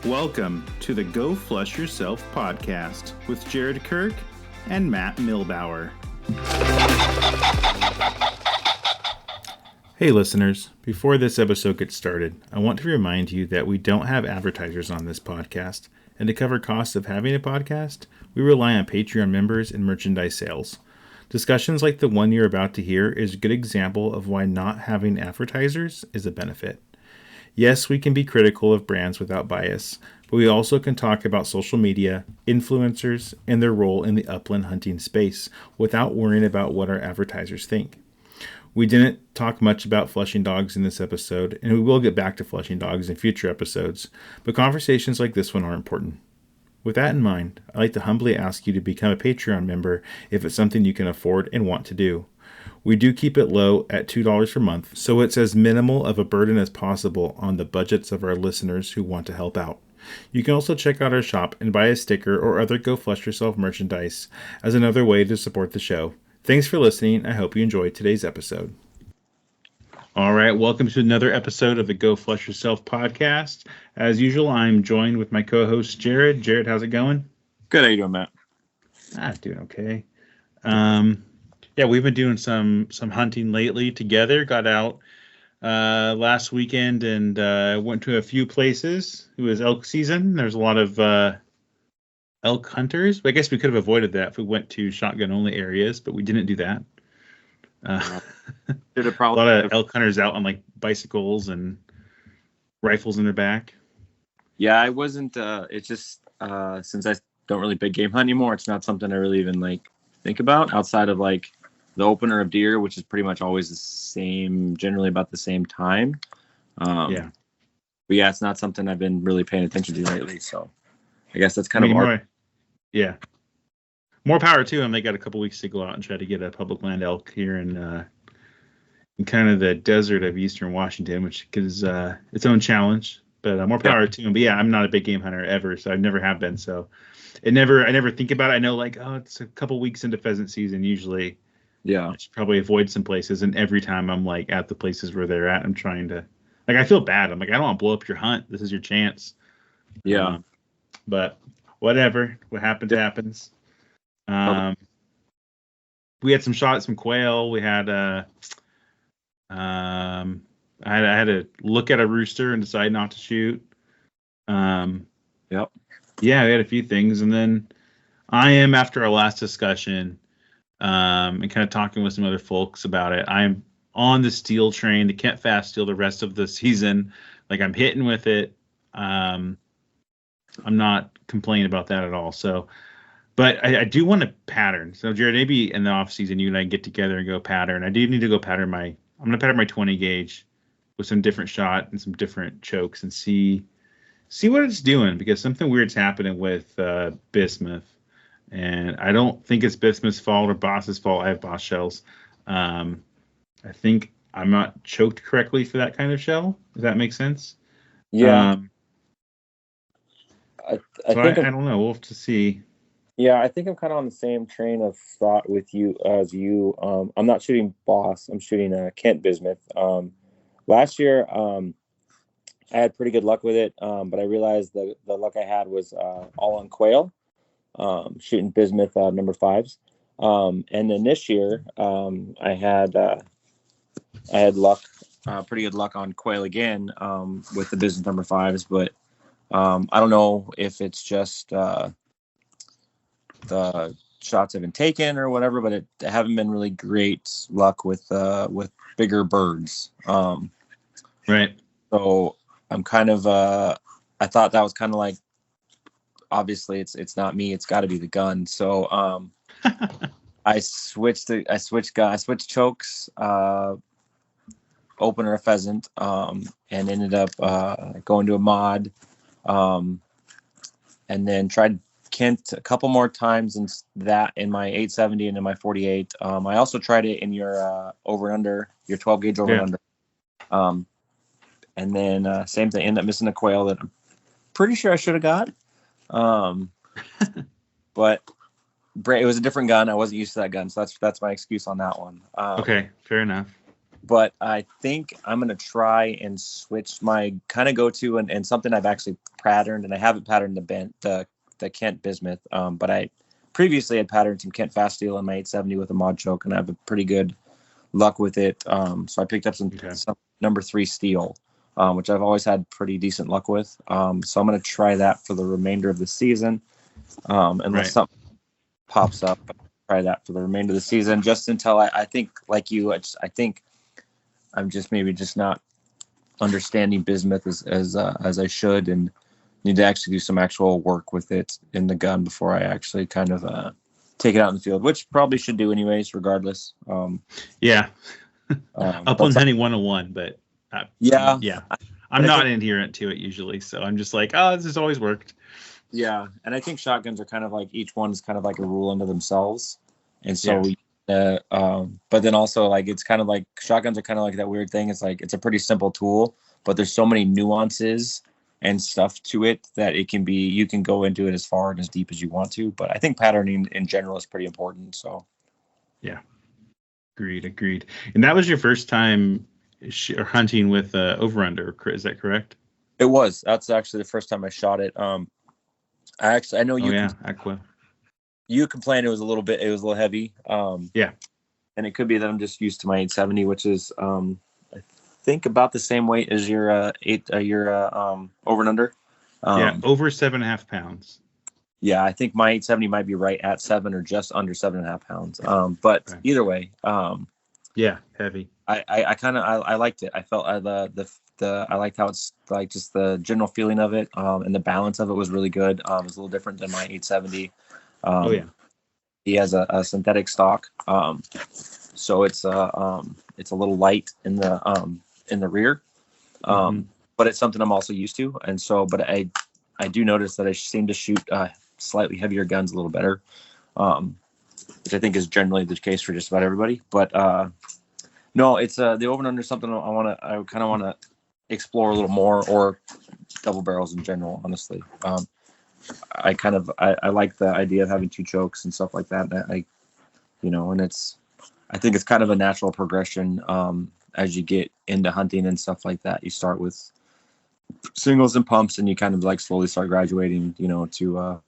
Welcome to the Go Flush Yourself podcast with Jared Kirk and Matt Milbauer. Hey listeners, before this episode gets started, I want to remind you that we don't have advertisers on this podcast, and to cover costs of having a podcast, we rely on Patreon members and merchandise sales. Discussions like the one you're about to hear is a good example of why not having advertisers is a benefit. Yes, we can be critical of brands without bias, but we also can talk about social media, influencers, and their role in the upland hunting space without worrying about what our advertisers think. We didn't talk much about flushing dogs in this episode, and we will get back to flushing dogs in future episodes, but conversations like this one are important. With that in mind, I'd like to humbly ask you to become a Patreon member if it's something you can afford and want to do. We do keep it low at $2 per month, so it's as minimal of a burden as possible on the budgets of our listeners who want to help out. You can also check out our shop and buy a sticker or other Go Flush Yourself merchandise as another way to support the show. Thanks for listening. I hope you enjoyed today's episode. All right, welcome to another episode of the Go Flush Yourself podcast. As usual, I'm joined with my co-host, Jared. Jared, how's it going? Good. How you doing, Matt? Doing okay. Yeah, we've been doing some hunting lately together. Got out last weekend and went to a few places. It was elk season. There's a lot of elk hunters. But I guess we could have avoided that if we went to shotgun only areas, but we didn't do that. A lot of elk hunters out on like bicycles and rifles in their back. Yeah, I wasn't. It's just since I don't really big game hunt anymore, it's not something I really even like think about outside of like the opener of deer, which is pretty much always the same, generally about the same time. Yeah. But yeah, it's not something I've been really paying attention to lately. So I guess that's kind of more. Yeah. More power to them. They got a couple weeks to go out and try to get a public land elk here in kind of the desert of eastern Washington, which is its own challenge. But more power to them. But yeah, I'm not a big game hunter ever, so I never have been. So I never think about it. I know like, oh, it's a couple weeks into pheasant season usually. Yeah, I should probably avoid some places. And every time I'm like at the places where they're at, I'm trying to like, I feel bad. I'm like, I don't want to blow up your hunt. This is your chance. Yeah. But whatever. What happens, happens. We had some shots, some quail. We had I had to look at a rooster and decide not to shoot. Yep. Yeah, we had a few things, and then I am, after our last discussion, and kind of talking with some other folks about it, I'm on the steel train, the Kent Fast steel, the rest of the season. Like I'm hitting with it. I'm not complaining about that at all. So, but I do want to pattern. So Jared, maybe in the off season, you and I get together and go pattern. I do need to go pattern I'm going to pattern my 20 gauge with some different shot and some different chokes and see what it's doing, because something weird's happening with Bismuth. And I don't think it's Bismuth's fault or Boss's fault. I have Boss shells. I think I'm not choked correctly for that kind of shell. Does that make sense? Yeah. I don't know. We'll have to see. Yeah, I think I'm kind of on the same train of thought with you as you. I'm not shooting Boss. I'm shooting Kent Bismuth. Last year, I had pretty good luck with it, but I realized the luck I had was all on quail, shooting Bismuth number 5s. And then this year, I had luck, pretty good luck on quail again with the Bismuth number 5s, but I don't know if it's just the shots have been taken or whatever, but it haven't been really great luck with bigger birds. Right. So I'm kind of I thought that was kind of like, obviously it's not me, it's got to be the gun. So I switched chokes, opener a pheasant, and ended up going to a mod, and then tried Kent a couple more times in my 870 and in my 48. I also tried it in your over and under, your 12 gauge over and under. And then same thing, ended up missing a quail that I'm pretty sure I should have got. But it was a different gun. I wasn't used to that gun, so that's my excuse on that one. Okay, fair enough. but I think I'm gonna try and switch my kind of go-to and something I've actually patterned, and I haven't patterned the Kent Bismuth, but I previously had patterned some Kent Fast Steel on my 870 with a mod choke, and I have a pretty good luck with it. So I picked up some number 3 steel, which I've always had pretty decent luck with. So I'm gonna try that for the remainder of the season, unless something pops up. Try that for the remainder of the season, just until I think, like you, I think I'm just maybe just not understanding bismuth as I should, and need to actually do some actual work with it in the gun before I actually kind of take it out in the field, which probably should do anyways, regardless. Upland hunting 101, but I'm not adherent to it usually, so I'm just like, oh, this has always worked. Yeah, and I think shotguns are kind of like, each one is kind of like a rule unto themselves, and so but then also, like, it's kind of like shotguns are kind of like that weird thing. It's like, it's a pretty simple tool, but there's so many nuances and stuff to it that you can go into it as far and as deep as you want to. But I think patterning in general is pretty important. So yeah, agreed. And that was your first time hunting with over under, is that correct? It was. That's actually the first time I shot it. I know you. Aqua. You complained it was a little heavy. And it could be that I'm just used to my 870, which is I think about the same weight as your over and under. Over 7.5 pounds. Yeah, I think my 870 might be right at 7 or just under 7.5 pounds. But either way, heavy. I liked it. I felt I liked how it's like, just the general feeling of it, and the balance of it was really good. It was a little different than my 870. He has a synthetic stock, so it's a little light in the rear, but it's something I'm also used to, and so, but I do notice that I seem to shoot slightly heavier guns a little better, which I think is generally the case for just about everybody. But no, it's the over and under something I kind of want to explore a little more, or double barrels in general, honestly. I like the idea of having 2 chokes and stuff like that. And I think it's kind of a natural progression as you get into hunting and stuff like that. You start with singles and pumps, and you kind of like slowly start graduating, to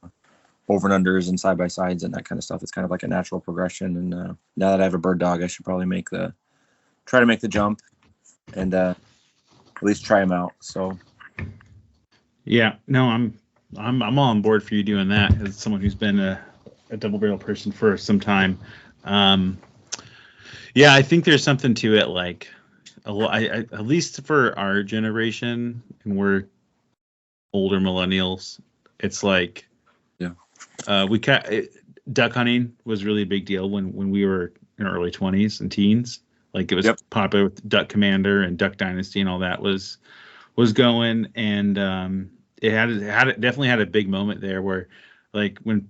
over and unders and side by sides and that kind of stuff. It's kind of like a natural progression. And now that I have a bird dog, I should probably try to make the jump and at least try them out. So yeah, no, I'm all on board for you doing that, as someone who's been a double barrel person for some time. I think there's something to it, like at least for our generation, and we're older millennials. It's like, duck hunting was really a big deal when we were in our early 20s and teens. Like, it was popular with Duck Commander and Duck Dynasty and all that was going, and it definitely had a big moment there where, like, when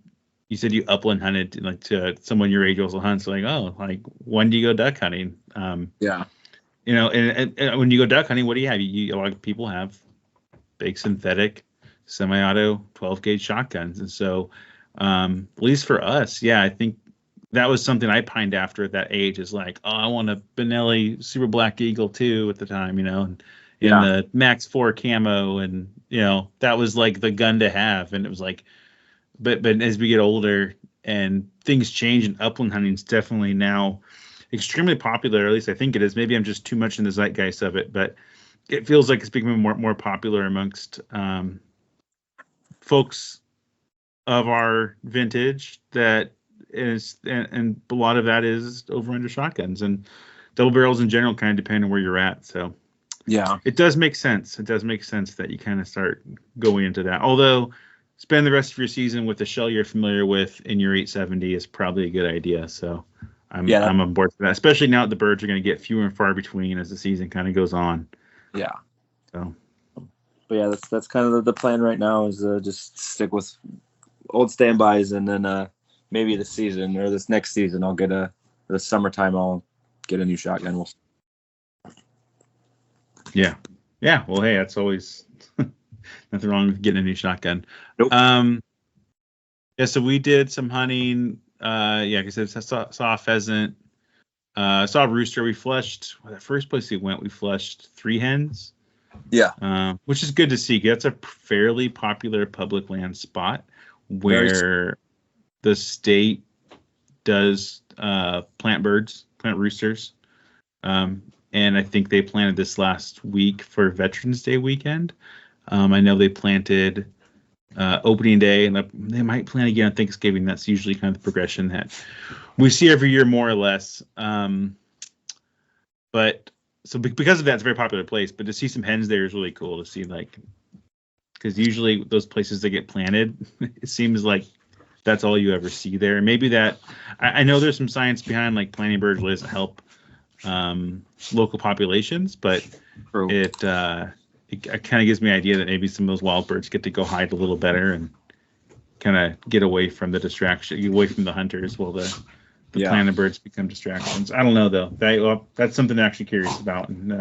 you said you upland hunted, like, to someone your age also hunts, like, oh, like, when do you go duck hunting? And when you go duck hunting, what do you have? A lot of people have big synthetic semi-auto 12 gauge shotguns, and so at least for us, I think that was something I pined after at that age, is like, oh, I want a Benelli Super Black Eagle 2 at the time, and in the Max 4 camo, and that was like the gun to have. And it was like, but as we get older and things change, and upland hunting is definitely now extremely popular, at least I think it is. Maybe I'm just too much in the zeitgeist of it, but it feels like it's becoming more popular amongst folks of our vintage, that is, and a lot of that is over under shotguns, and double barrels in general kind of depend on where you're at. So it does make sense. It does make sense that you kind of start going into that. Although spend the rest of your season with a shell you're familiar with in your 870 is probably a good idea. So I'm on board for that, especially now that the birds are going to get fewer and far between as the season kind of goes on. Yeah. So, but that's kind of the plan right now, is just stick with old standbys, and then maybe this season or this next season I'll get the summertime I'll get a new shotgun. Yeah. Well, hey, that's always nothing wrong with getting a new shotgun. Nope. So we did some hunting. Like I said, saw a pheasant. Saw a rooster. We flushed. The first place we went, we flushed 3 hens. Yeah. Which is good to see. That's a fairly popular public land spot where the state does plant roosters. And I think they planted this last week for Veterans Day weekend. I know they planted opening day, and they might plant again on Thanksgiving. That's usually kind of the progression that we see every year, more or less. But so because of that, it's a very popular place. But to see some hens there is really cool to see, like, because usually those places that get planted, it seems like that's all you ever see there. Maybe that I know there's some science behind, like, planting birds really doesn't help local populations, but it kind of gives me an idea that maybe some of those wild birds get to go hide a little better and kind of get away from the distraction, away from the hunters, while the planted birds become distractions. I don't know, though. That's something I'm actually curious about. And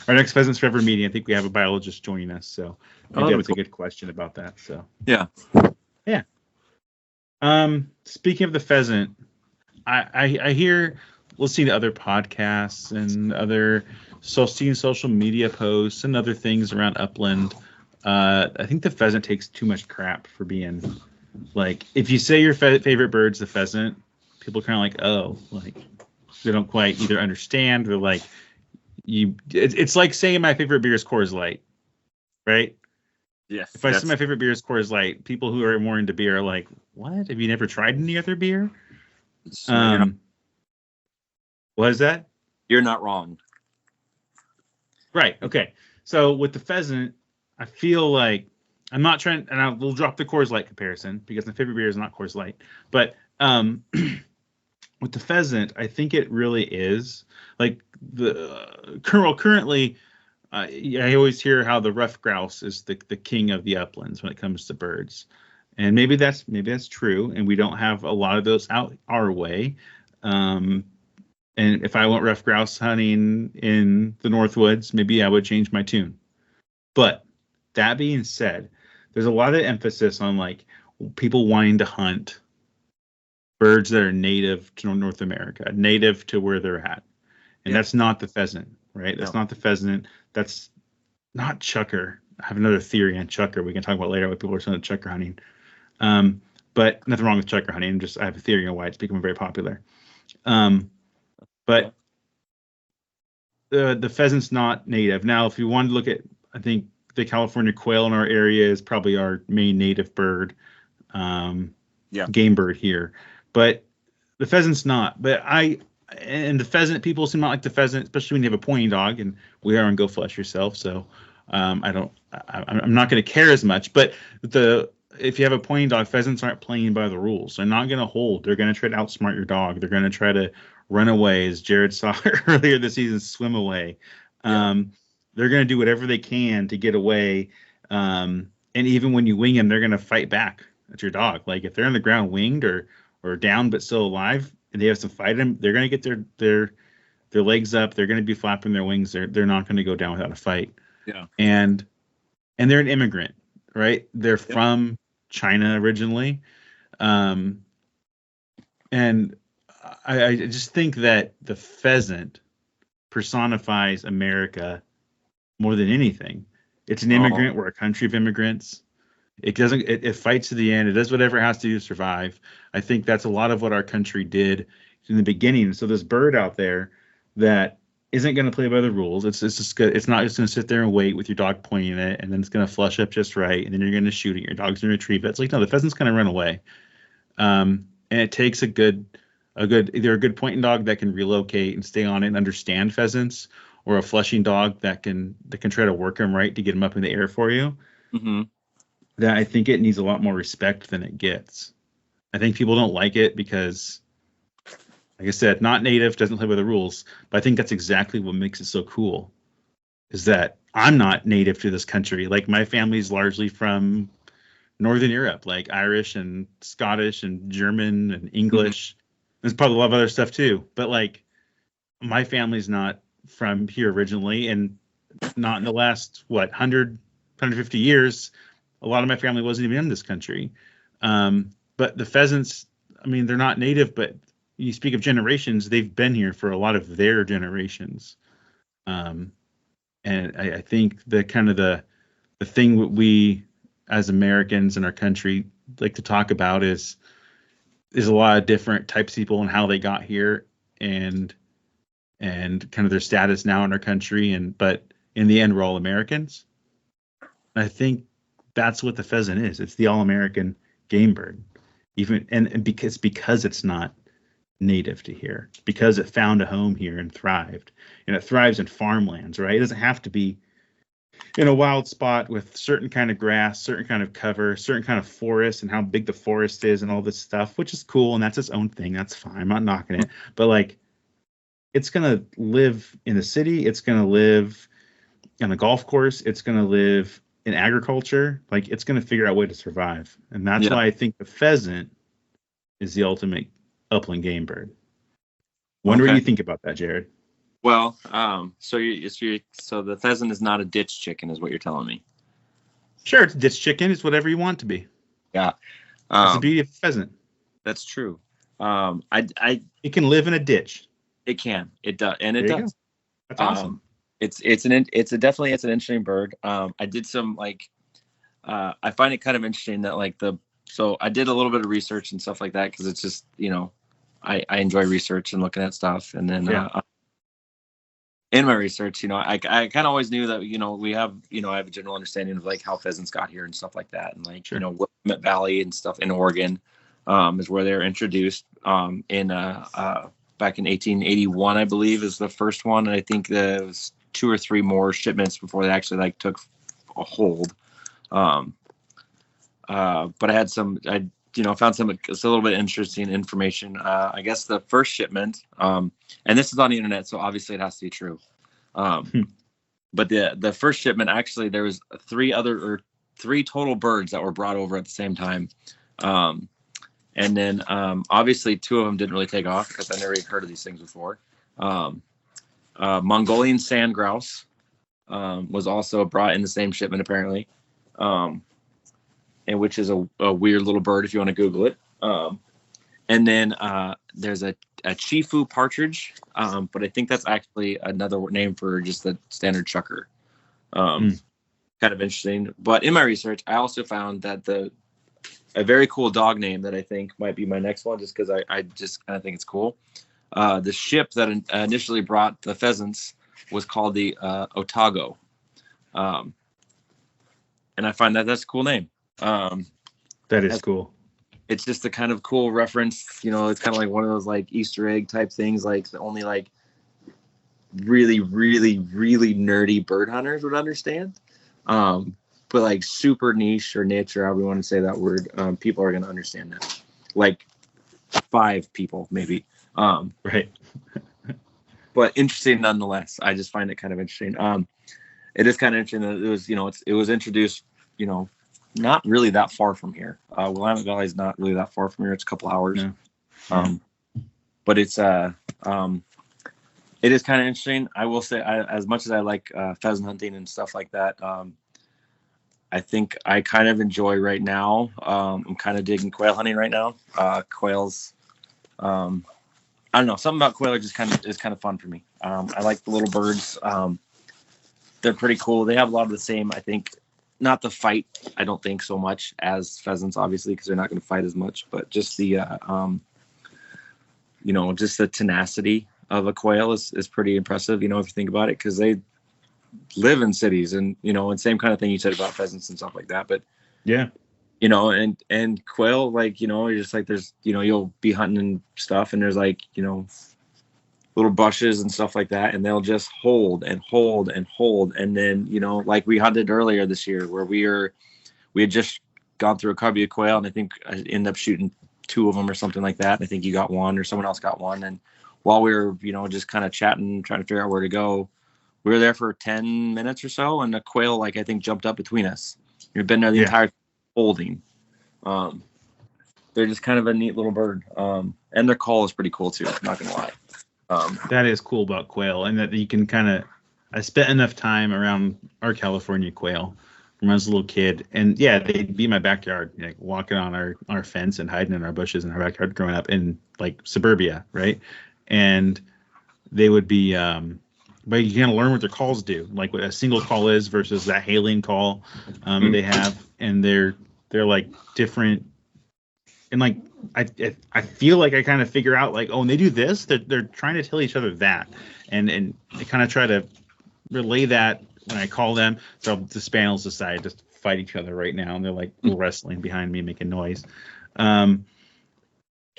our next Pheasants Forever meeting, I think we have a biologist joining us, so maybe that's a good question about that. So yeah. Speaking of the pheasant, I hear listening to other podcasts and seeing social media posts and other things around upland. I think the pheasant takes too much crap for being, like, if you say your favorite bird's the pheasant, people kind of like, oh, like, they don't quite either understand or, like, it's like saying my favorite beer is Coors Light, right? Yes. If I say my favorite beer is Coors Light, people who are more into beer are like, what? Have you never tried any other beer? What is that? You're not wrong. Right. Okay. So with the pheasant, I feel like I'm not trying, and we'll drop the Coors Light comparison because my favorite beer is not Coors Light. But with the pheasant, I think it really is like currently. I always hear how the ruffed grouse is the king of the uplands when it comes to birds, and maybe that's true, and we don't have a lot of those out our way. And if I went ruffed grouse hunting in the Northwoods, maybe I would change my tune. But that being said, there's a lot of emphasis on, like, people wanting to hunt birds that are native to North America, native to where they're at, and that's not the pheasant. Right? That's not the pheasant. That's not chucker. I have another theory on chucker we can talk about later. What people are saying about chucker hunting. But nothing wrong with chucker hunting. I have a theory on why it's becoming very popular. But the pheasant's not native. Now, if you want to look at, I think the California quail in our area is probably our main native bird, game bird here. But the pheasant's not. And the pheasant, people seem not like the pheasant, especially when you have a pointing dog, and we are on Go Flush Yourself, so I'm not going to care as much. But if you have a pointing dog, pheasants aren't playing by the rules. They're not going to hold. They're going to try to outsmart your dog. They're going to try to run away, as Jared saw earlier this season, swim away. They're going to do whatever they can to get away. And even when you wing them, they're going to fight back at your dog. Like, if they're on the ground winged or down but still alive, and they have to fight them, they're going to get their legs up. They're going to be flapping their wings. They're not going to go down without a fight. Yeah. And they're an immigrant, right? They're from China originally. And I just think that the pheasant personifies America more than anything. It's an immigrant. We're a country of immigrants. It fights to the end. It does whatever it has to do to survive. I think that's a lot of what our country did in the beginning. So this bird out there that isn't going to play by the rules. It's not just going to sit there and wait with your dog pointing at it, and then it's going to flush up just right, and then you're going to shoot it. Your dog's going to retrieve it. It's like, no, the pheasant's going to run away. And it takes either a good pointing dog that can relocate and stay on it and understand pheasants, or a flushing dog that can try to work them right to get them up in the air for you. Mm-hmm. That I think it needs a lot more respect than it gets. I think people don't like it because, like I said, not native, doesn't play by the rules. But I think that's exactly what makes it so cool, is that I'm not native to this country. Like, my family's largely from Northern Europe, like Irish and Scottish and German and English. Mm-hmm. There's probably a lot of other stuff too. But, like, my family's not from here originally, and not in the last, 150 years. A lot of my family wasn't even in this country. But the pheasants, I mean, they're not native, but you speak of generations, they've been here for a lot of their generations. And I think the kind of the thing we as Americans in our country like to talk about is a lot of different types of people and how they got here and kind of their status now in our country. But in the end, we're all Americans. I think that's what the pheasant is. It's the all-American game bird, even and because it's not native to here, because it found a home here and thrived, and it thrives in farmlands, right? It doesn't have to be in a wild spot with certain kind of grass, certain kind of cover, certain kind of forest, and how big the forest is, and all this stuff, which is cool, and that's its own thing. That's fine. I'm not knocking it, but like, it's gonna live in the city. It's gonna live on a golf course. It's gonna live in agriculture. Like, it's gonna figure out a way to survive, and that's why I think the pheasant is the ultimate upland game bird. Wonder what you think about that, Jared. Well, so the pheasant is not a ditch chicken, is what you're telling me. Sure, it's ditch chicken. It's whatever you want it to be. Yeah, that's the beauty of pheasant. That's true. It can live in a ditch. It can. It does, and it does. That's awesome. It's definitely an interesting bird. I did some I find it kind of interesting that so I did a little bit of research and stuff like that because it's just I enjoy research and looking at stuff, and then in my research, I kind of always knew that we have I have a general understanding of like how pheasants got here and stuff like that, and Willamette Valley and stuff in Oregon is where they're introduced back in 1881, I believe, is the first one, and I think there was 2 or 3 more shipments before they actually took a hold. But I found some it's a little bit interesting information. I guess the first shipment, and this is on the internet, so obviously it has to be true. But the first shipment, actually, there was 3 total birds that were brought over at the same time. And then obviously 2 of them didn't really take off because I never even heard of these things before. Mongolian sand grouse was also brought in the same shipment, apparently. And which is a weird little bird if you want to Google it. And then there's a chifu partridge, but I think that's actually another name for just the standard chucker. Kind of interesting. But in my research, I also found that a very cool dog name that I think might be my next one, just because I just kind of think it's cool. The ship that initially brought the pheasants was called the Otago. And I find that that's a cool name. That is cool. It's just a kind of cool reference. It's kind of like one of those Easter egg type things, that only really, really, really nerdy bird hunters would understand. But super niche or niche, or however you want to say that word, people are going to understand that. 5 people maybe. Right. But interesting nonetheless. I just find it kind of interesting. It is kind of interesting that it was introduced, not really that far from here. Willamette Valley is not really that far from here. It's a couple hours. Yeah. But it is kind of interesting. I will say, as much as I like pheasant hunting and stuff like that, I think I kind of enjoy right now. I'm kind of digging quail hunting right now. Quails, I don't know, something about quail is kind of fun for me. I like the little birds. They're pretty cool. They have a lot of the same, I think, not the fight, I don't think so much as pheasants, obviously, because they're not going to fight as much, but just the, just the tenacity of a quail is pretty impressive, if you think about it, because they live in cities and, and same kind of thing you said about pheasants and stuff like that. But yeah, and quail, you're just there's, you'll be hunting and stuff, and there's little bushes and stuff like that, and they'll just hold and hold and hold. And then, we hunted earlier this year where we had just gone through a covey of quail, and I think I ended up shooting 2 of them or something like that. I think you got 1 or someone else got 1. And while we were, just kind of chatting, trying to figure out where to go, we were there for 10 minutes or so, and the quail, I think, jumped up between us. We've been there the entire time holding. They're just kind of a neat little bird. And their call is pretty cool too, I'm not gonna lie. That is cool about quail, and that you can I spent enough time around our California quail when I was a little kid, and yeah, they'd be in my backyard, like walking on our fence and hiding in our bushes in our backyard growing up in like suburbia, right? And they would be, but you kind of learn what their calls do, like what a single call is versus that hailing call that they have, and they're like different, and like I feel like I kind of figure out like, oh, when they do this, they're trying to tell each other that, and they kind of try to relay that when I call them. So the spaniels decide to fight each other right now, and they're like wrestling behind me, making noise.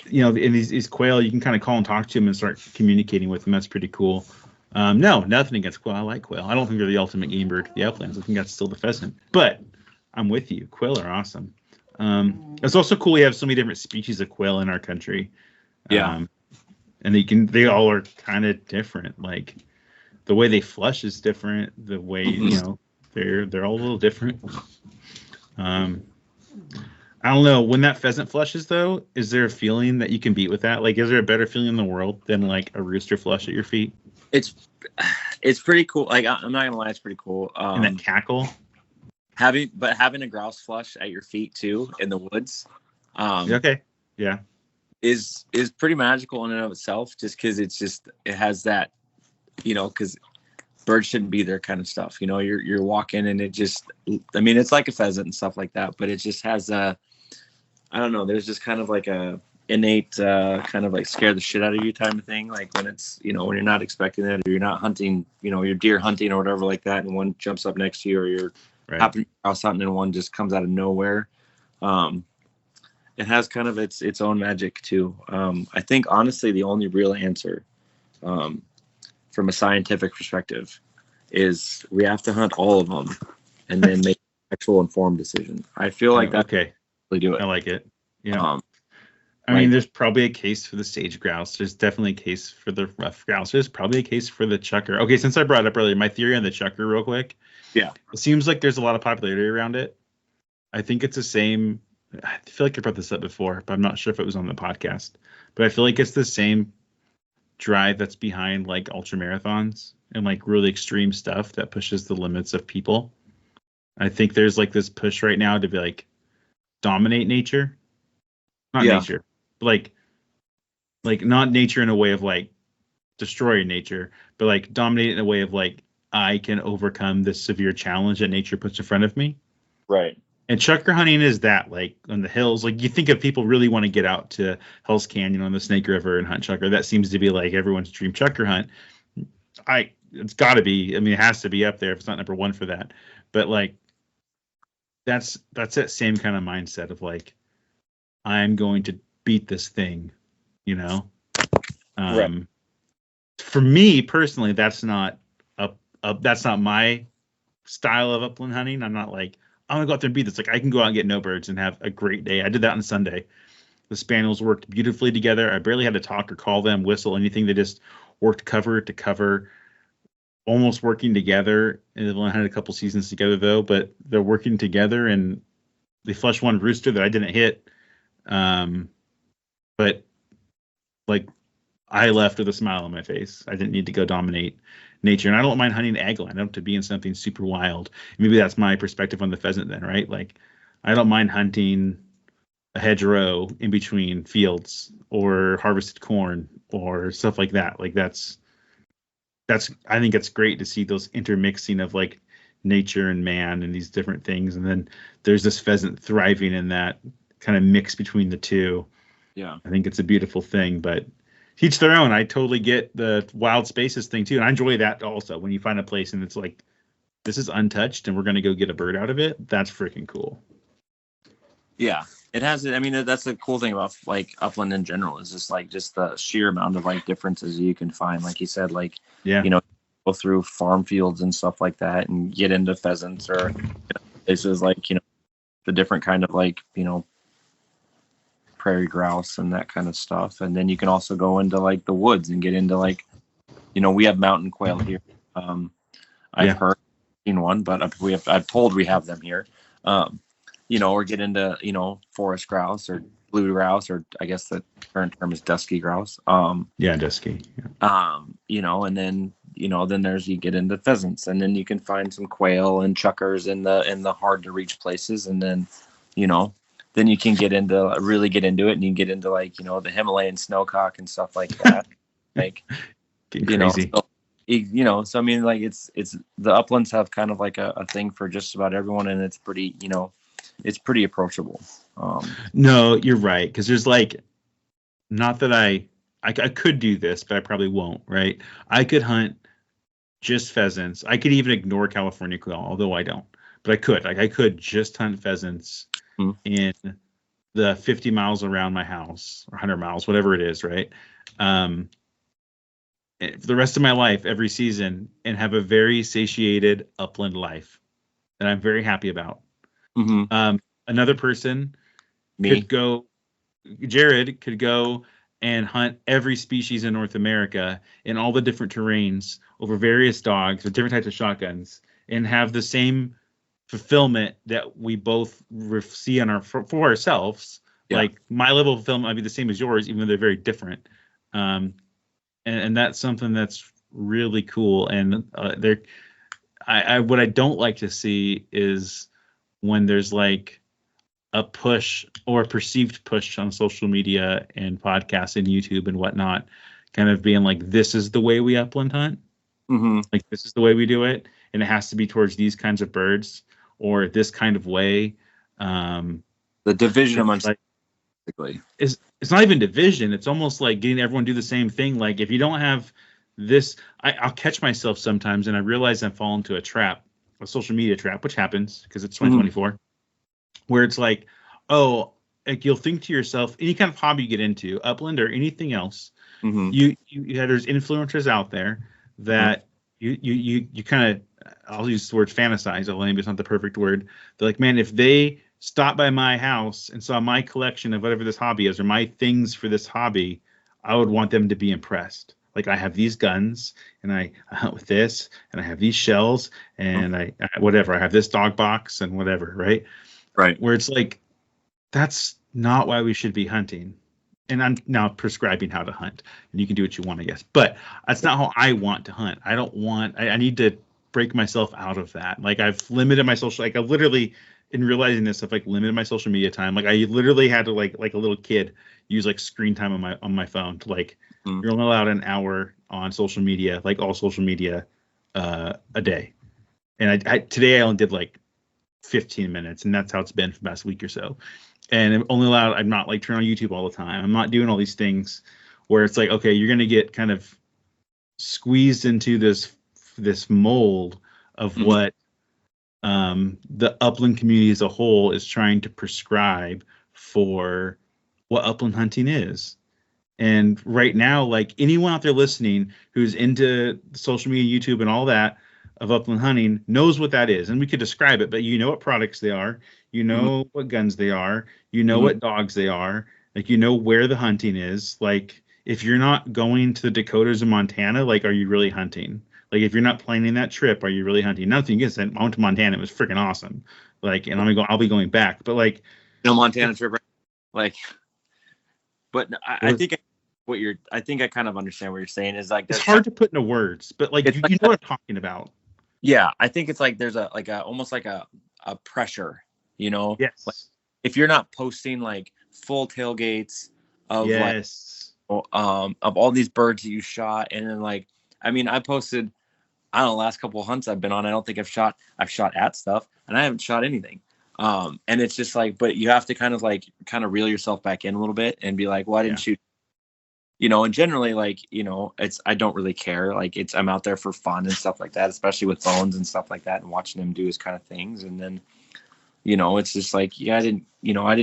You know, in these quail, you can kind of call and talk to them and start communicating with them. That's pretty cool. No, nothing against quail. I like quail. I don't think they're the ultimate game bird for the uplands. I think that's still the pheasant. But I'm with you. Quail are awesome. It's also cool we have so many different species of quail in our country. Yeah. And they all are kind of different. Like the way they flush is different. The way, you know, they're all a little different. I don't know. When that pheasant flushes, though, is there a feeling that you can beat with that? Like, is there a better feeling in the world than like a rooster flush at your feet? It's pretty cool. Like, I'm not gonna lie, it's pretty cool. And that cackle. Having a grouse flush at your feet too in the woods. Okay. Yeah. Is pretty magical in and of itself, just because it has that, you know, because birds shouldn't be there kind of stuff. You know, you're walking and it just, I mean, it's like a pheasant and stuff like that, but it just has a, I don't know, there's just kind of like a innate kind of like scare the shit out of you type of thing. Like when it's, you know, when you're not expecting it, or you're not hunting, you know, you're deer hunting or whatever like that, and one jumps up next to you, or you're happening across something and one just comes out of nowhere. It has kind of its own magic too. I think honestly the only real answer from a scientific perspective is we have to hunt all of them and then make an actual informed decision. I feel like that. Okay. Really do it. I like it. Yeah. I mean, there's probably a case for the sage grouse. There's definitely a case for the rough grouse. There's probably a case for the chucker. Okay, since I brought it up earlier, my theory on the chucker real quick. Yeah. It seems like there's a lot of popularity around it. I think it's the same. I feel like I brought this up before, but I'm not sure if it was on the podcast. But I feel like it's the same drive that's behind like ultra marathons and like really extreme stuff that pushes the limits of people. I think there's like this push right now to be like dominate nature. Not nature. Like not nature in a way of like destroying nature, but like dominate in a way of like I can overcome this severe challenge that nature puts in front of me. Right. And chucker hunting is that, like on the hills. Like you think if people really want to get out to Hell's Canyon on the Snake River and hunt chucker, that seems to be like everyone's dream chucker hunt. It's got to be. I mean, it has to be up there if it's not number one for that. But like that's that same kind of mindset of like I'm going to beat this thing, you know. Right. For me personally, that's not that's not my style of upland hunting. I'm not like I'm gonna go out there and beat this. Like I can go out and get no birds and have a great day. I did that on Sunday. The spaniels worked beautifully together. I barely had to talk or call them, whistle, anything. They just worked cover to cover, almost working together. And they've only had a couple seasons together though, but they're working together and they flushed one rooster that I didn't hit. But like I left with a smile on my face. I didn't need to go dominate nature. And I don't mind hunting ag land. I don't have to be in something super wild. Maybe that's my perspective on the pheasant then, right? Like I don't mind hunting a hedgerow in between fields or harvested corn or stuff like that. Like that's I think it's great to see those intermixing of like nature and man and these different things. And then there's this pheasant thriving in that kind of mix between the two. Yeah. I think it's a beautiful thing, but each their own. I totally get the wild spaces thing too. And I enjoy that also. When you find a place and it's like, this is untouched and we're going to go get a bird out of it. That's freaking cool. Yeah. It has, I mean, that's the cool thing about like upland in general is just the sheer amount of like differences you can find. Like you said, like, you know, go through farm fields and stuff like that and get into pheasants or places like, you know, the different kind of like, you know, prairie grouse and that kind of stuff. And then you can also go into like the woods and get into like, you know, we have mountain quail here. I've heard seen one, but I've told we have them here. You know, or get into, you know, forest grouse or blue grouse, or I guess the current term is dusky grouse. Dusky. You know, and then then you get into pheasants, and then you can find some quail and chuckers in the hard to reach places. And then, then you can really get into it, and you can get into like, the Himalayan snowcock and stuff like that. Like, Getting crazy. So I mean, like it's the uplands have kind of like a thing for just about everyone, and it's pretty, it's pretty approachable. No, you're right. Because there's like, not that I could do this, but I probably won't, right? I could hunt just pheasants. I could even ignore California quail, although I don't. But I could. Like, I could just hunt pheasants in the 50 miles around my house, or 100 miles, whatever it is, right? For the rest of my life, every season, and have a very satiated upland life that I'm very happy about. Another person could go, Jared could go and hunt every species in North America in all the different terrains over various dogs with different types of shotguns, and have the same fulfillment that we both see on for ourselves. Yeah. Like, my level of fulfillment might be the same as yours, even though they're very different. And that's something that's really cool. And what I don't like to see is when there's like a push or a perceived push on social media and podcasts and YouTube and whatnot, kind of being like, this is the way we upland hunt. Like, this is the way we do it, and it has to be towards these kinds of birds or this kind of way. The division amongst, like, it's not even division. It's almost like getting everyone to do the same thing. Like, if you don't have this, I'll catch myself sometimes, and I realize I've fallen into a social media trap, which happens because it's 2024, where it's like, oh, like, you'll think to yourself, any kind of hobby you get into, upland or anything else, you there's influencers out there that you kind of, I'll use the word fantasize, although maybe it's not the perfect word. They're like, man, if they stopped by my house and saw my collection of whatever this hobby is, or my things for this hobby, I would want them to be impressed. Like, I have these guns, and I hunt with this, and I have these shells, and I whatever, I have this dog box and whatever, right? Right. Where it's like, that's not why we should be hunting. And I'm now prescribing how to hunt, and you can do what you want, I guess. But that's not how I want to hunt. I need to break myself out of that. Like, I've limited my social, like, I literally, in realizing this, I've like limited my social media time. Like, I literally had to like a little kid use like screen time on my phone to like, you're only allowed an hour on social media, like all social media, a day. And I today I only did like 15 minutes, and that's how it's been for the past week or so. And I'm only allowed, I'm not like turning on YouTube all the time. I'm not doing all these things where it's like, okay, you're going to get kind of squeezed into this mold of what the upland community as a whole is trying to prescribe for what upland hunting is. And right now, like, anyone out there listening who's into social media, YouTube, and all that of upland hunting knows what that is. And we could describe it, but you know what products they are, you know what guns they are, you know what dogs they are, like, you know where the hunting is. Like, if you're not going to the Dakotas and Montana, like, are you really hunting? Like, if you're not planning that trip, are you really hunting? Nothing against that. I went to Montana. It was freaking awesome. Like, and I'll be going back. But like, Montana trip, like, but I think I kind of understand what you're saying. Is like, it's hard to put into words, but like, you know what I'm talking about. Yeah, I think it's like there's almost like a pressure, Yes. Like, if you're not posting like full tailgates of of all these birds that you shot, and then like, I mean, I posted, I don't know, last couple of hunts I've been on, I don't think I've shot at stuff, and I haven't shot anything. And it's just like, but you have to kind of reel yourself back in a little bit and be like, well, I didn't shoot. And generally, like, I don't really care. Like, I'm out there for fun and stuff like that, especially with bones and stuff like that, and watching him do his kind of things. And then, it's just like, I didn't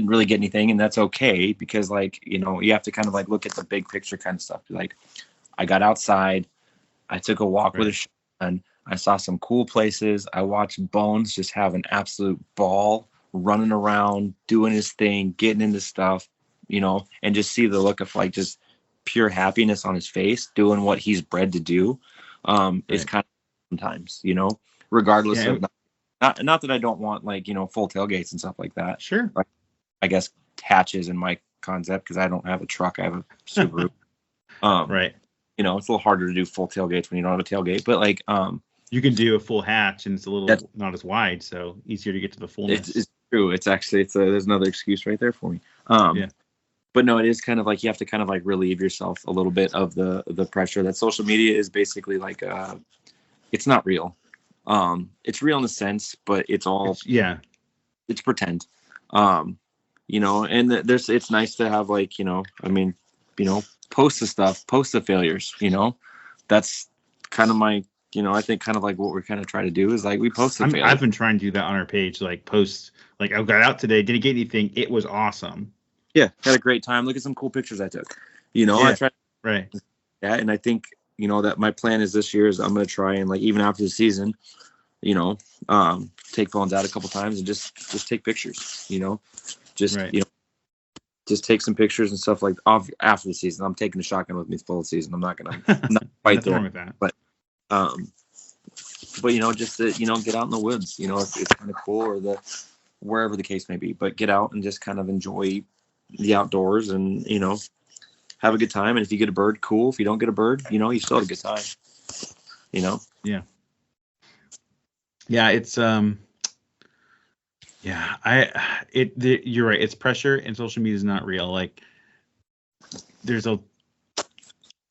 really get anything, and that's okay, because like, you have to kind of like look at the big picture kind of stuff. Like, I got outside, I took a walk with a shotgun, I saw some cool places. I watched Bones just have an absolute ball, running around, doing his thing, getting into stuff, and just see the look of like just pure happiness on his face, doing what he's bred to do, is kind of sometimes, regardless of not that I don't want like, full tailgates and stuff like that. Sure. Like, I guess hatches in my concept, because I don't have a truck, I have a Subaru. Right. you know, it's a little harder to do full tailgates when you don't have a tailgate, but like, you can do a full hatch and it's a little That's- not as wide, so easier to get to the fullness. it's true. It's actually, there's another excuse right there for me. Yeah. But no, it is kind of like you have to kind of like relieve yourself a little bit of the pressure that social media is basically like, it's not real. It's real in a sense, but it's all, it's pretend. You know, and it's nice to have like, you know, I mean, you know, post the stuff, post the failures, you know, that's kind of my, you know, I think kind of like what we're kind of trying to do is like we post the failures. I've been trying to do that on our page, like post, like I got out today, didn't get anything. It was awesome. Yeah. Had a great time. Look at some cool pictures I took, you know, I tried. Right. Yeah. And I think, you know, that my plan is this year is I'm going to try and like, even after the season, you know, take phones out a couple times and just take pictures, you know, you know, just take some pictures and stuff like off after the season. I'm taking the shotgun with me full season. I'm not gonna fight there with that. But you know, just to, you know, get out in the woods, you know, it's kind of cool, or wherever the case may be, but get out and just kind of enjoy the outdoors and, you know, have a good time. And if you get a bird, cool. If you don't get a bird, you know, you still had a good time, you know? Yeah. Yeah. It's, yeah, you're right. It's pressure, and social media is not real. Like there's a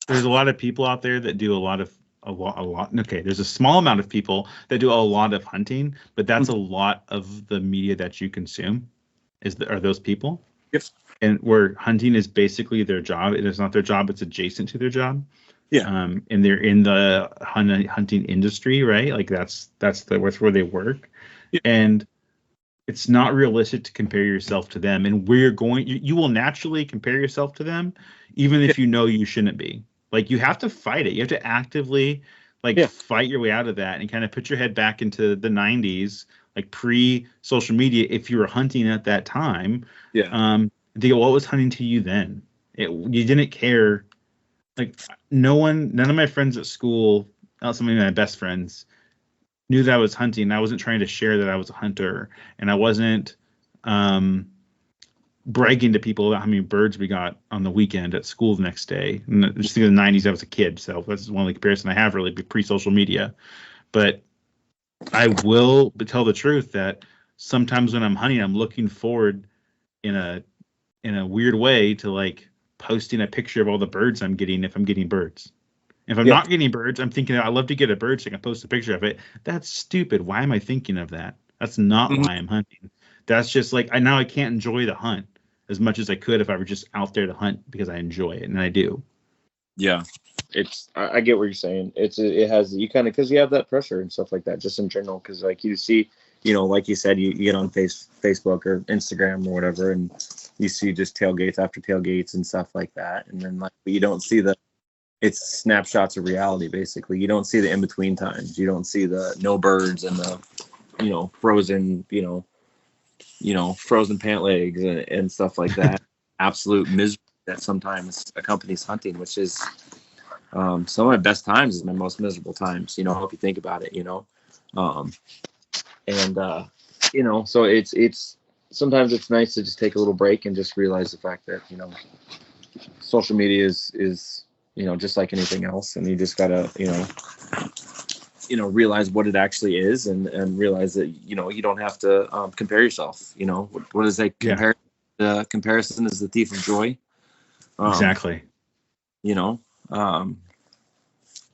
lot of people out there that do a lot. Okay, there's a small amount of people that do a lot of hunting, but that's a lot of the media that you consume are those people. Yep. And where hunting is basically their job. It is not their job. It's adjacent to their job. Yeah. And they're in the hunting industry, right? Like that's where they work. Yeah. And it's not realistic to compare yourself to them. And you will naturally compare yourself to them, even if you know you shouldn't be. Like you have to fight it. You have to actively fight your way out of that and kind of put your head back into the 90s, like pre-social media. If you were hunting at that time, what was hunting to you then? You didn't care. Like none of my friends at school, not some of my best friends, knew that I was hunting. I wasn't trying to share that I was a hunter, and I wasn't bragging to people about how many birds we got on the weekend at school the next day. And just think of the 90s, I was a kid, so that's one of the comparison I have really pre-social media. But I will tell the truth that sometimes when I'm hunting, I'm looking forward in a weird way to like posting a picture of all the birds I'm getting if I'm getting birds. If I'm not getting birds, I'm thinking I'd love to get a bird so I can post a picture of it. That's stupid. Why am I thinking of that? That's not why I'm hunting. That's just like I can't enjoy the hunt as much as I could if I were just out there to hunt because I enjoy it, and I do. Yeah, I get what you're saying. It has you kind of because you have that pressure and stuff like that just in general because like you see, you know, like you said, you get on Facebook or Instagram or whatever, and you see just tailgates after tailgates and stuff like that, and then like you don't see it's snapshots of reality, basically. You don't see the in-between times. You don't see the no birds and the, you know, frozen pant legs and stuff like that. Absolute misery that sometimes accompanies hunting, which is some of my best times is my most miserable times, you know, if you think about it, you know. You know, so it's sometimes it's nice to just take a little break and just realize the fact that, you know, social media is you know, just like anything else, and you just gotta, you know, realize what it actually is, and realize that, you know, you don't have to compare yourself. You know, what is that? Comparison is the thief of joy. Exactly. You know,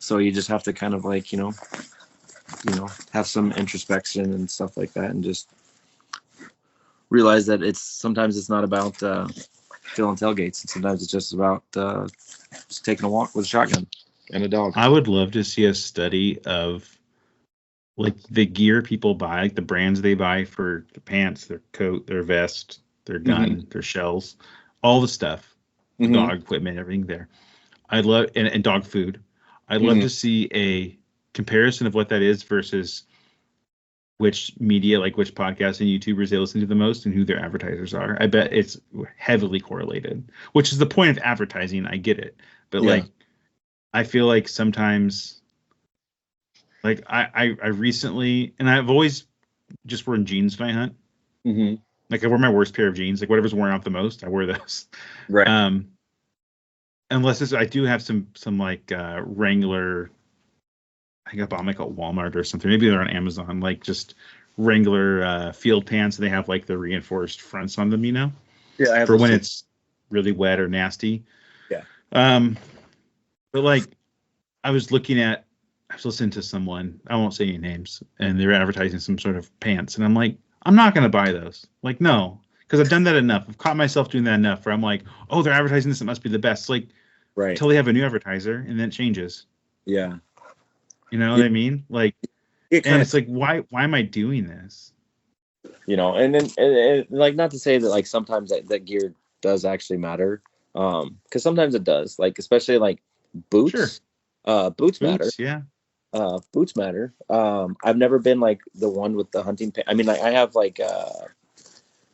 so you just have to kind of like, you know, have some introspection and stuff like that, and just realize that sometimes it's not about filling tailgates, and sometimes it's just about just taking a walk with a shotgun and a dog. I would love to see a study of like the gear people buy, like the brands they buy for the pants, their coat, their vest, their gun, their shells, all the stuff, the dog equipment, everything there. I'd love and dog food. I'd love to see a comparison of what that is versus which media, like which podcasts and YouTubers they listen to the most and who their advertisers are. I bet it's heavily correlated, which is the point of advertising. I get it. But like, I feel like sometimes, like I recently, and I've always just worn jeans when I hunt. Like I wear my worst pair of jeans, like whatever's worn out the most, I wear those. Right. I do have some like Wrangler. I think I bought them like at Walmart or something. Maybe they're on Amazon, like just Wrangler field pants. They have like the reinforced fronts on them, Yeah, I have for those when too. it's really wet or nasty. Yeah. But like I was listening to someone, I won't say any names, and they were advertising some sort of pants, and I'm like, I'm not gonna buy those. Like, no, because I've done that enough. I've caught myself doing that enough where I'm like, oh, they're advertising this, it must be the best. Like, Right. until they have a new advertiser, and then it changes. Yeah. You know Yeah. what I mean? Like, It and kind it's like, why am I doing this? and then and like, not to say that like sometimes that gear does actually matter, because sometimes it does, like especially like boots. Sure. Boots matter. Yeah. Boots matter. I've never been like the one with the hunting I mean, like I have like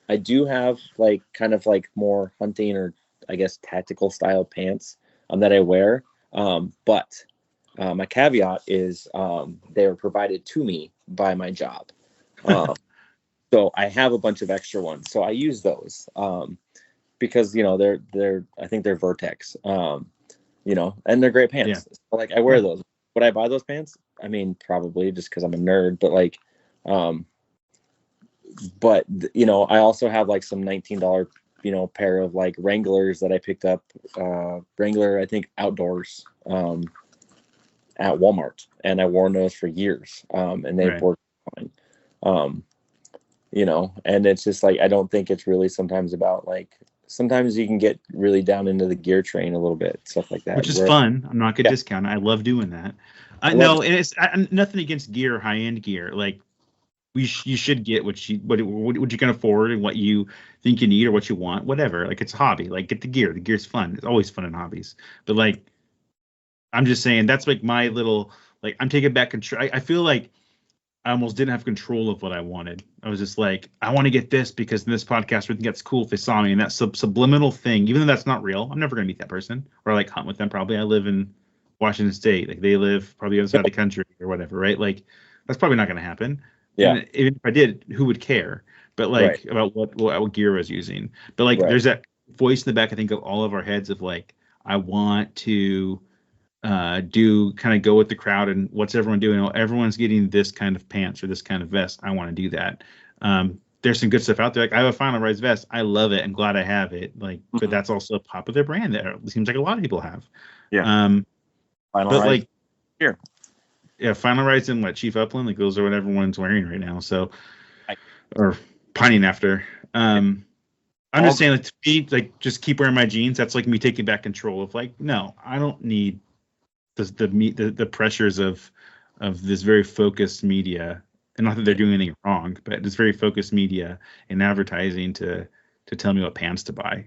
I do have like kind of like more hunting or I guess tactical style pants that I wear. But my caveat is they were provided to me by my job. So I have a bunch of extra ones. So I use those because they're I think they're Vertex. And they're great pants. Yeah. So, like I wear those. Would I buy those pants? I mean, probably just because I'm a nerd. But like, I also have like some $19 pair of like Wranglers that I picked up, Wrangler, I think outdoors, at Walmart, and I worn those for years, and they've worked fine. And it's just like I don't think it's really sometimes about like sometimes you can get really down into the gear train a little bit, stuff like that, which is fun. I'm not gonna discount it. I love doing that. I know, and it's nothing against gear, high end gear. Like you should get what you can afford and what you think you need or what you want, whatever. Like it's a hobby. Like get the gear. The gear's fun. It's always fun in hobbies. But like I'm just saying that's like my little like I'm taking back control. I feel like I almost didn't have control of what I wanted. I was just like, I want to get this because in this podcast, we think that's cool if they saw me. And that subliminal thing, even though that's not real, I'm never going to meet that person or like hunt with them. Probably I live in Washington State. Like they live probably the other side of the country or whatever, right? Like that's probably not going to happen. Yeah. And even if I did, who would care? But like about what gear I was using. But like there's that voice in the back, I think, of all of our heads of like, I want to do kind of go with the crowd and what's everyone doing? Oh, everyone's getting this kind of pants or this kind of vest. I want to do that. There's some good stuff out there. Like I have a Final Rise vest. I love it. I'm glad I have it. Like, but that's also a popular brand that it seems like a lot of people have. Yeah. Final Rise. Like here. Yeah, Final Rise and what Chief Upland, like those are what everyone's wearing right now. So or pining after. I'm just saying, like, to me, like just keep wearing my jeans. That's like me taking back control of like, no, I don't need the pressures of this very focused media, and not that they're doing anything wrong, but it's very focused media and advertising to tell me what pants to buy.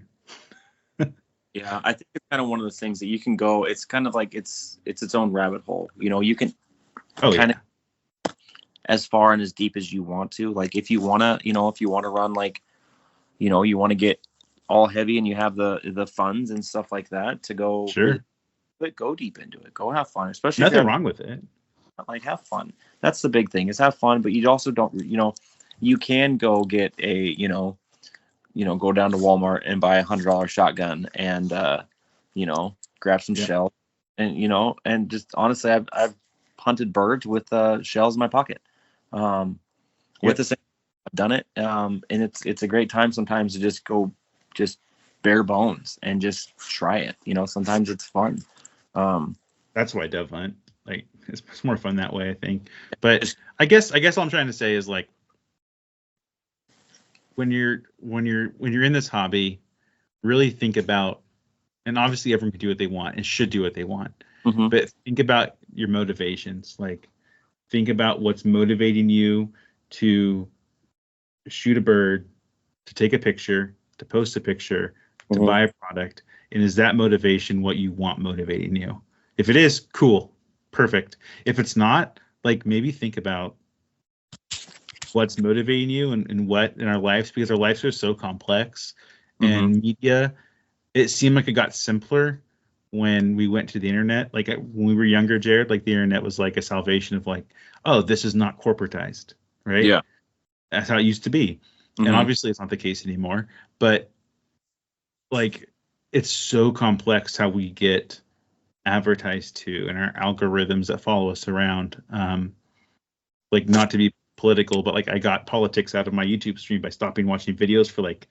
Yeah, I think it's kind of one of those things that you can go. It's kind of like it's its own rabbit hole. You can kind of as far and as deep as you want to. Like if you wanna run like, you want to get all heavy and you have the funds and stuff like that to go. Sure. But go deep into it. Go have fun, especially nothing wrong with it. Like have fun. That's the big thing is have fun, but you also don't, you can go get a, go down to Walmart and buy $100 shotgun and, grab some shells and, and just honestly, I've hunted birds with shells in my pocket. With the same, I've done it. And it's a great time sometimes to just go bare bones and just try it. Sometimes it's fun. That's why I dove hunt. Like it's more fun that way, I think. But I guess all I'm trying to say is like when you're in this hobby, really think about, and obviously everyone can do what they want and should do what they want. Mm-hmm. But think about your motivations. Like think about what's motivating you to shoot a bird, to take a picture, to post a picture, to buy a product. And is that motivation what you want motivating you? If it is, cool, perfect. If it's not, like maybe think about what's motivating you and what in our lives, because our lives are so complex. And media, it seemed like it got simpler when we went to the internet. Like when we were younger, Jared, like the internet was like a salvation of like, oh, this is not corporatized, right? Yeah. That's how it used to be. And obviously it's not the case anymore. But like it's so complex how we get advertised to and our algorithms that follow us around. Like, not to be political, but like I got politics out of my YouTube stream by stopping watching videos for like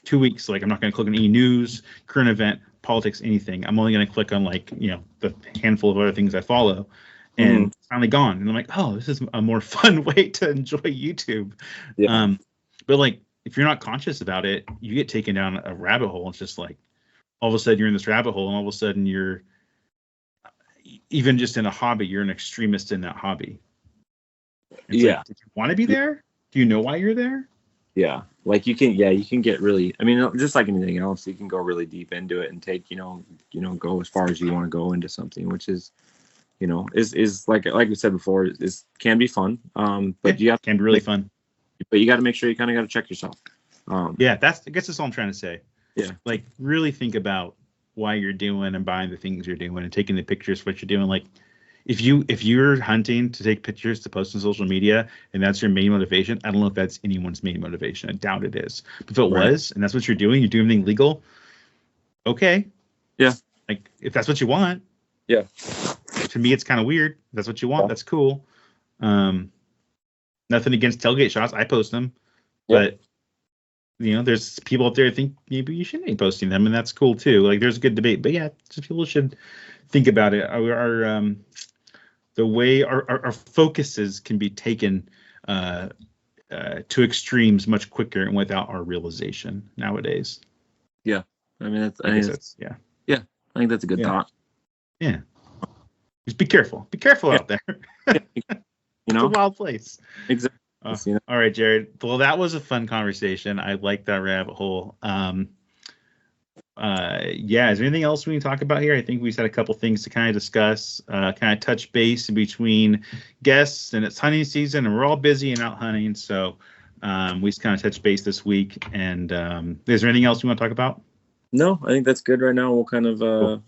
2 weeks. Like, I'm not going to click on any news, current event, politics, anything. I'm only going to click on like, the handful of other things I follow, and it's finally gone. And I'm like, oh, this is a more fun way to enjoy YouTube. Yeah. But like, if you're not conscious about it, you get taken down a rabbit hole. It's just like, all of a sudden you're in this rabbit hole, and all of a sudden you're, even just in a hobby, you're an extremist in that hobby. It's Yeah. like, did you want to be there? Do you know why you're there? Yeah. Like you can get really, I mean, just like anything else, you can go really deep into it and take, go as far as you want to go into something, which is, is like we said before, is can be fun. But can be really fun. But you got to make sure you kind of got to check yourself. I guess that's all I'm trying to say. Yeah. Like, really think about why you're doing and buying the things you're doing and taking the pictures for what you're doing. Like, if you're hunting to take pictures to post on social media and that's your main motivation, I don't know if that's anyone's main motivation. I doubt it is. But if it was, and that's what you're doing everything legal, okay. Yeah. Like, if that's what you want. Yeah. To me, it's kind of weird. If that's what you want. That's cool. Nothing against tailgate shots. I post them. Yeah. But there's people out there who think maybe you shouldn't be posting them, and that's cool too. Like, there's a good debate. But yeah, people should think about it. The way our focuses can be taken to extremes much quicker and without our realization nowadays. Yeah, I mean, I think that's a good thought. Yeah, just be careful. Be careful out there. It's a wild place. Exactly. All right, Jared. Well, that was a fun conversation. I like that rabbit hole. Is there anything else we can talk about here? I think we just had a couple things to kind of discuss, kind of touch base in between guests, and it's hunting season and we're all busy and out hunting. So we just kind of touched base this week. And is there anything else you want to talk about? No, I think that's good right now. We'll kind of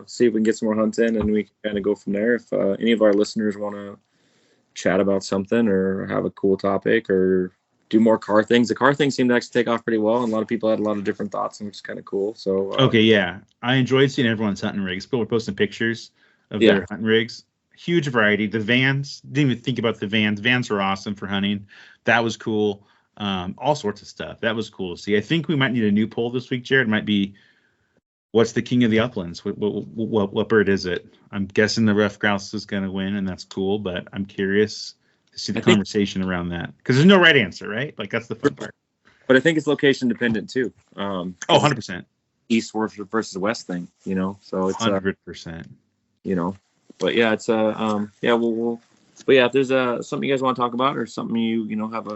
see if we can get some more hunts in, and we can kind of go from there. If any of our listeners want to chat about something or have a cool topic or do more car things. The car thing seemed to actually take off pretty well, and a lot of people had a lot of different thoughts, and which is kind of cool. So okay, yeah, I enjoyed seeing everyone's hunting rigs. People were posting pictures of their hunting rigs. Huge variety. The vans, didn't even think about the vans. Vans are awesome for hunting. That was cool. All sorts of stuff. That was cool to see. I think we might need a new poll this week, Jared. It might be, what's the king of the uplands? What bird is it? I'm guessing the rough grouse is going to win, and that's cool. But I'm curious to see the conversation around that, because there's no right answer, right? Like, that's the fun part. But I think it's location dependent too. 100%. East versus west thing, So it's 100%. But yeah, it's we'll. But yeah, if there's something you guys want to talk about, or something you have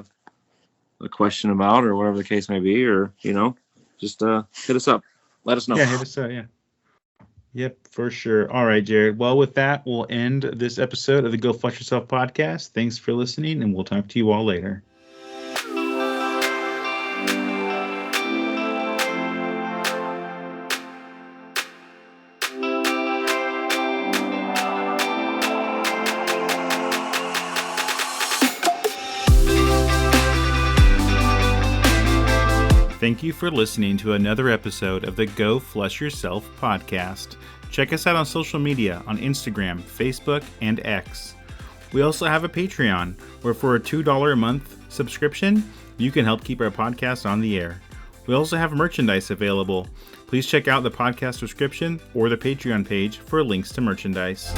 a question about, or whatever the case may be, or just hit us up. Let us know. Yeah, hit us up. Yeah. Yep, for sure. All right, Jared. Well, with that, we'll end this episode of the Go Flush Yourself podcast. Thanks for listening, and we'll talk to you all later. Thank you for listening to another episode of the Go Flush Yourself podcast. Check us out on social media on Instagram, Facebook, and X. We also have a Patreon, where for a $2 a month subscription, you can help keep our podcast on the air. We also have merchandise available. Please check out the podcast description or the Patreon page for links to merchandise.